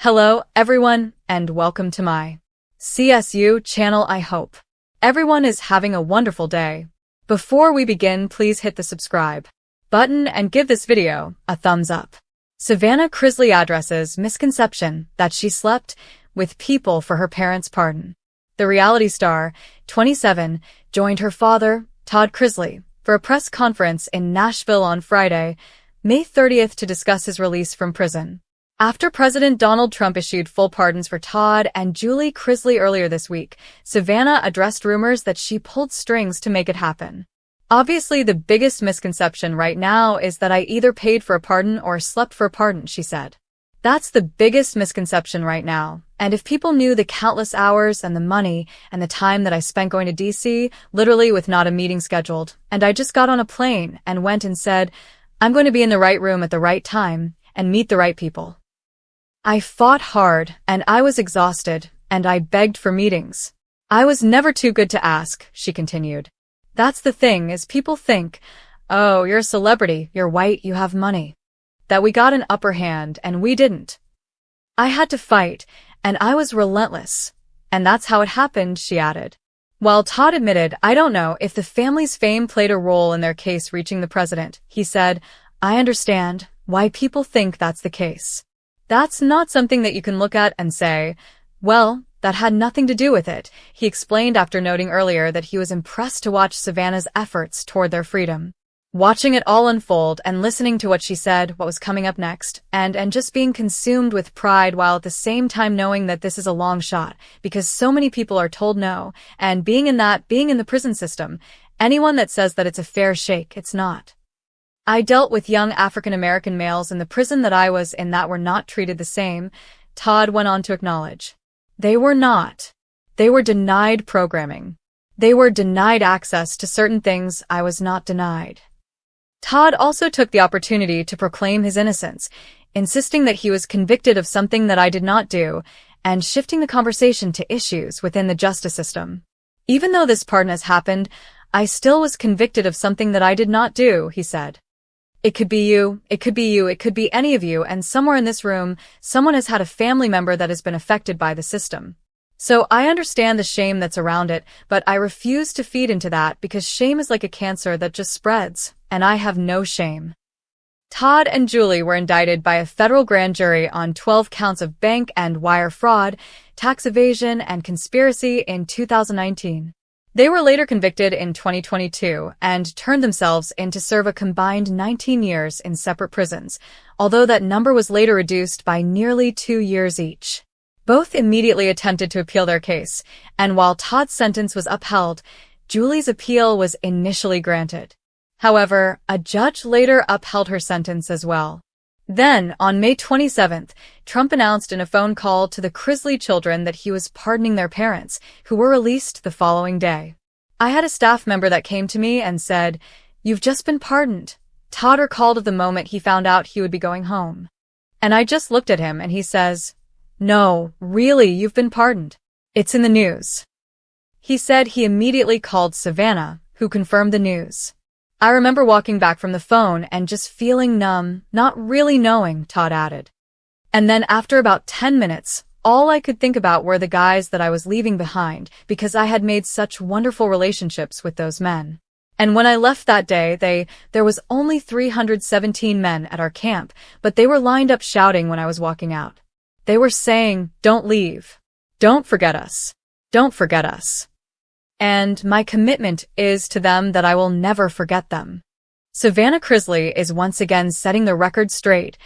Hello, everyone, and welcome to my CSU channel. I hope everyone is having a wonderful day. Before we begin, please hit the subscribe button and give this video a thumbs up. Savannah Chrisley addresses misconception that she slept with people for her parents' pardon. The reality star, 27, joined her father, Todd Chrisley, for a press conference in Nashville on Friday, May 30th, to discuss his release from prison. After President Donald Trump issued full pardons for Todd and Julie Chrisley earlier this week, Savannah addressed rumors that she pulled strings to make it happen. Obviously, the biggest misconception right now is that I either paid for a pardon or slept for a pardon, she said. That's the biggest misconception right now. And if people knew the countless hours and the money and the time that I spent going to DC, literally with not a meeting scheduled, and I just got on a plane and went and said, I'm going to be in the right room at the right time and meet the right people. I fought hard, and I was exhausted, and I begged for meetings. I was never too good to ask, she continued. That's the thing, is people think, oh, you're a celebrity, you're white, you have money. That we got an upper hand, and we didn't. I had to fight, and I was relentless. And that's how it happened, she added. While Todd admitted, I don't know if the family's fame played a role in their case reaching the president, he said, I understand why people think that's the case. That's not something that you can look at and say, well, that had nothing to do with it, he explained after noting earlier that he was impressed to watch Savannah's efforts toward their freedom. Watching it all unfold and listening to what she said, what was coming up next, and just being consumed with pride while at the same time knowing that this is a long shot, because so many people are told no, and being in the prison system, anyone that says that it's a fair shake, it's not. I dealt with young African-American males in the prison that I was in that were not treated the same, Todd went on to acknowledge. They were not. They were denied programming. They were denied access to certain things I was not denied. Todd also took the opportunity to proclaim his innocence, insisting that he was convicted of something that I did not do, and shifting the conversation to issues within the justice system. Even though this pardon has happened, I still was convicted of something that I did not do, he said. It could be you, it could be you, it could be any of you, and somewhere in this room, someone has had a family member that has been affected by the system. So I understand the shame that's around it, but I refuse to feed into that because shame is like a cancer that just spreads, and I have no shame. Todd and Julie were indicted by a federal grand jury on 12 counts of bank and wire fraud, tax evasion, and conspiracy in 2019. They were later convicted in 2022 and turned themselves in to serve a combined 19 years in separate prisons, although that number was later reduced by nearly 2 years each. Both immediately attempted to appeal their case, and while Todd's sentence was upheld, Julie's appeal was initially granted. However, a judge later upheld her sentence as well. Then, on May 27th, Trump announced in a phone call to the Chrisley children that he was pardoning their parents, who were released the following day. I had a staff member that came to me and said, "You've just been pardoned." Todd recalled of the moment he found out he would be going home. And I just looked at him and he says, "No, really, you've been pardoned. It's in the news." He said he immediately called Savannah, who confirmed the news. I remember walking back from the phone and just feeling numb, not really knowing, Todd added. And then after about 10 minutes, all I could think about were the guys that I was leaving behind because I had made such wonderful relationships with those men. And when I left that day, there was only 317 men at our camp, but they were lined up shouting when I was walking out. They were saying, "Don't leave. Don't forget us. Don't forget us." And my commitment is to them that I will never forget them. Savannah Chrisley is once again setting the record straight,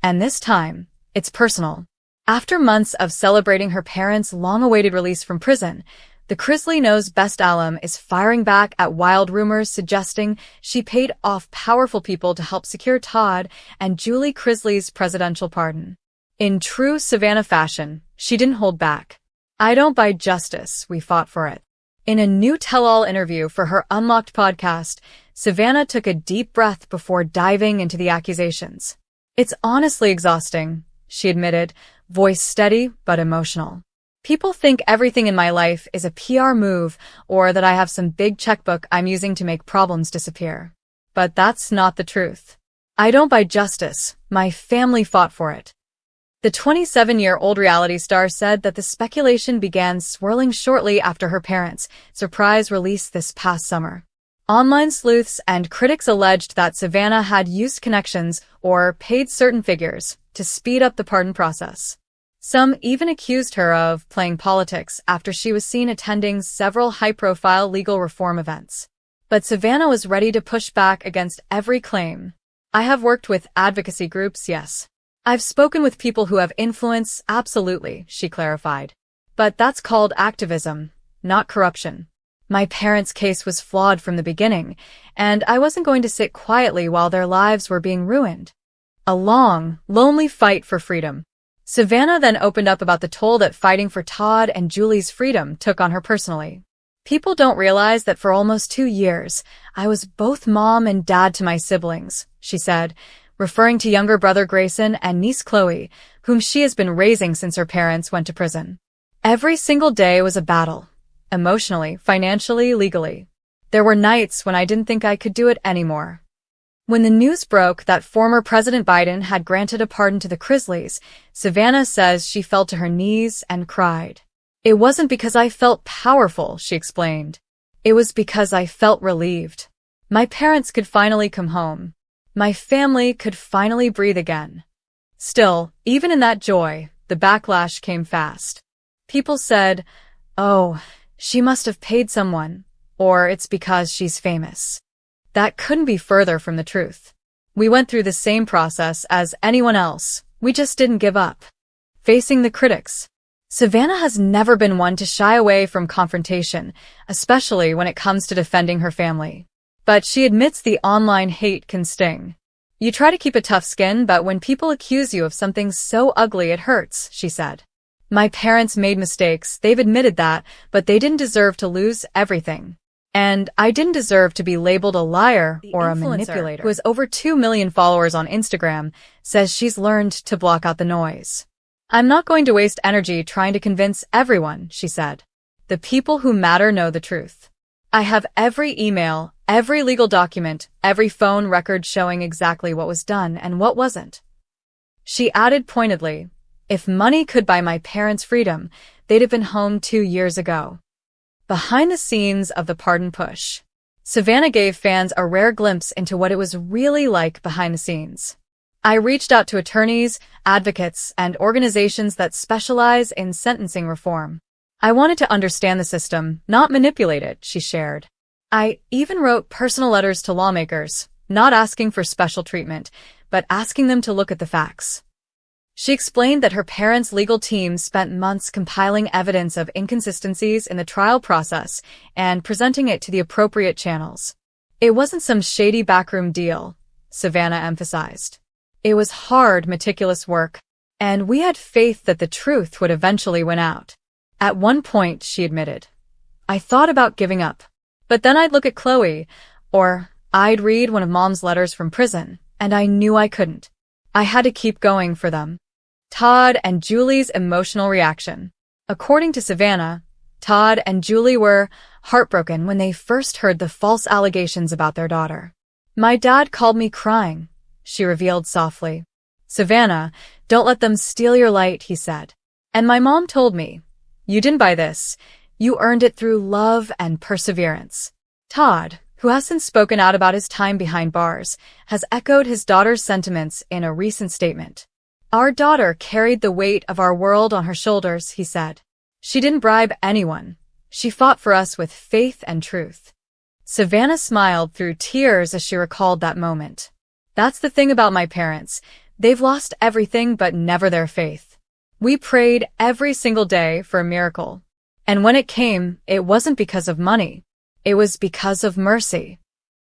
and this time, it's personal. After months of celebrating her parents' long-awaited release from prison, the Chrisley Knows Best alum is firing back at wild rumors suggesting she paid off powerful people to help secure Todd and Julie Chrisley's presidential pardon. In true Savannah fashion, she didn't hold back. I don't buy justice, we fought for it. In a new tell-all interview for her Unlocked podcast, Savannah took a deep breath before diving into the accusations. It's honestly exhausting, she admitted, voice steady but emotional. People think everything in my life is a PR move or that I have some big checkbook I'm using to make problems disappear. But that's not the truth. I don't buy justice. My family fought for it. The 27-year-old reality star said that the speculation began swirling shortly after her parents' surprise release this past summer. Online sleuths and critics alleged that Savannah had used connections or paid certain figures to speed up the pardon process. Some even accused her of playing politics after she was seen attending several high-profile legal reform events. But Savannah was ready to push back against every claim. "I have worked with advocacy groups, yes. I've spoken with people who have influence, absolutely," she clarified. "But that's called activism, not corruption. My parents' case was flawed from the beginning, and I wasn't going to sit quietly while their lives were being ruined." A long, lonely fight for freedom. Savannah then opened up about the toll that fighting for Todd and Julie's freedom took on her personally. "People don't realize that for almost 2 years, I was both mom and dad to my siblings," she said, referring to younger brother Grayson and niece Chloe, whom she has been raising since her parents went to prison. "Every single day was a battle. Emotionally, financially, legally. There were nights when I didn't think I could do it anymore." When the news broke that former President Biden had granted a pardon to the Chrisleys, Savannah says she fell to her knees and cried. "It wasn't because I felt powerful," she explained. "It was because I felt relieved. My parents could finally come home. My family could finally breathe again." Still, even in that joy, the backlash came fast. People said, "Oh, she must have paid someone," or "it's because she's famous." That couldn't be further from the truth. "We went through the same process as anyone else. We just didn't give up." Facing the critics. Savannah has never been one to shy away from confrontation, especially when it comes to defending her family. But she admits the online hate can sting. "You try to keep a tough skin, but when people accuse you of something so ugly it hurts," she said. "My parents made mistakes, they've admitted that, but they didn't deserve to lose everything. And I didn't deserve to be labeled a liar or a manipulator." Who has over 2 million followers on Instagram, says she's learned to block out the noise. "I'm not going to waste energy trying to convince everyone," she said. "The people who matter know the truth. I have every email, every legal document, every phone record showing exactly what was done and what wasn't." She added pointedly, "If money could buy my parents' freedom, they'd have been home 2 years ago." Behind the scenes of the pardon push. Savannah gave fans a rare glimpse into what it was really like behind the scenes. "I reached out to attorneys, advocates, and organizations that specialize in sentencing reform. I wanted to understand the system, not manipulate it," she shared. "I even wrote personal letters to lawmakers, not asking for special treatment, but asking them to look at the facts." She explained that her parents' legal team spent months compiling evidence of inconsistencies in the trial process and presenting it to the appropriate channels. "It wasn't some shady backroom deal," Savannah emphasized. "It was hard, meticulous work, and we had faith that the truth would eventually win out." At one point, she admitted, "I thought about giving up. But then I'd look at Chloe, or I'd read one of Mom's letters from prison, and I knew I couldn't. I had to keep going for them." Todd and Julie's emotional reaction. According to Savannah, Todd and Julie were heartbroken when they first heard the false allegations about their daughter. "My dad called me crying," she revealed softly. Savannah, "Don't let them steal your light," he said. "And my mom told me, you didn't buy this. You earned it through love and perseverance." Todd, who has since spoken out about his time behind bars, has echoed his daughter's sentiments in a recent statement. "Our daughter carried the weight of our world on her shoulders," he said. "She didn't bribe anyone. She fought for us with faith and truth." Savannah smiled through tears as she recalled that moment. "That's the thing about my parents. They've lost everything but never their faith. We prayed every single day for a miracle. And when it came, it wasn't because of money. It was because of mercy."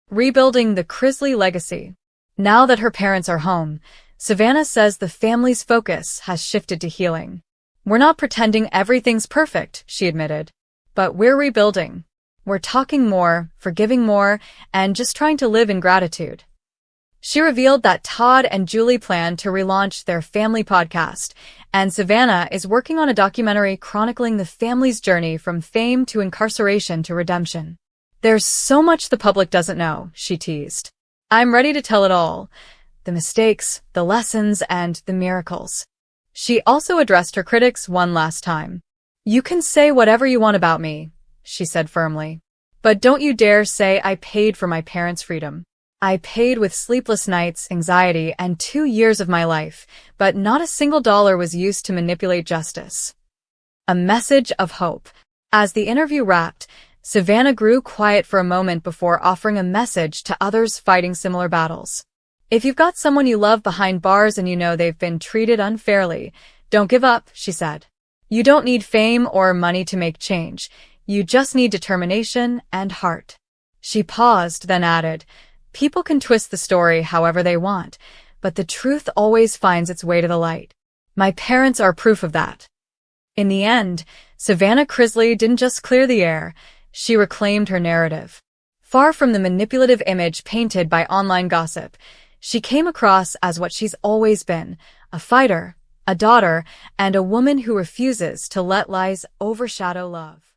Rebuilding the Chrisley legacy. Now that her parents are home, Savannah says the family's focus has shifted to healing. "We're not pretending everything's perfect," she admitted. "But we're rebuilding. We're talking more, forgiving more, and just trying to live in gratitude." She revealed that Todd and Julie plan to relaunch their family podcast, and Savannah is working on a documentary chronicling the family's journey from fame to incarceration to redemption. "There's so much the public doesn't know," she teased. "I'm ready to tell it all. The mistakes, the lessons, and the miracles." She also addressed her critics one last time. "You can say whatever you want about me," she said firmly. "But don't you dare say I paid for my parents' freedom. I paid with sleepless nights, anxiety, and 2 years of my life, but not a single dollar was used to manipulate justice." A message of hope. As the interview wrapped, Savannah grew quiet for a moment before offering a message to others fighting similar battles. "If you've got someone you love behind bars and you know they've been treated unfairly, don't give up," she said. "You don't need fame or money to make change. You just need determination and heart." She paused, then added, "People can twist the story however they want, but the truth always finds its way to the light. My parents are proof of that." In the end, Savannah Chrisley didn't just clear the air, she reclaimed her narrative. Far from the manipulative image painted by online gossip, she came across as what she's always been, a fighter, a daughter, and a woman who refuses to let lies overshadow love.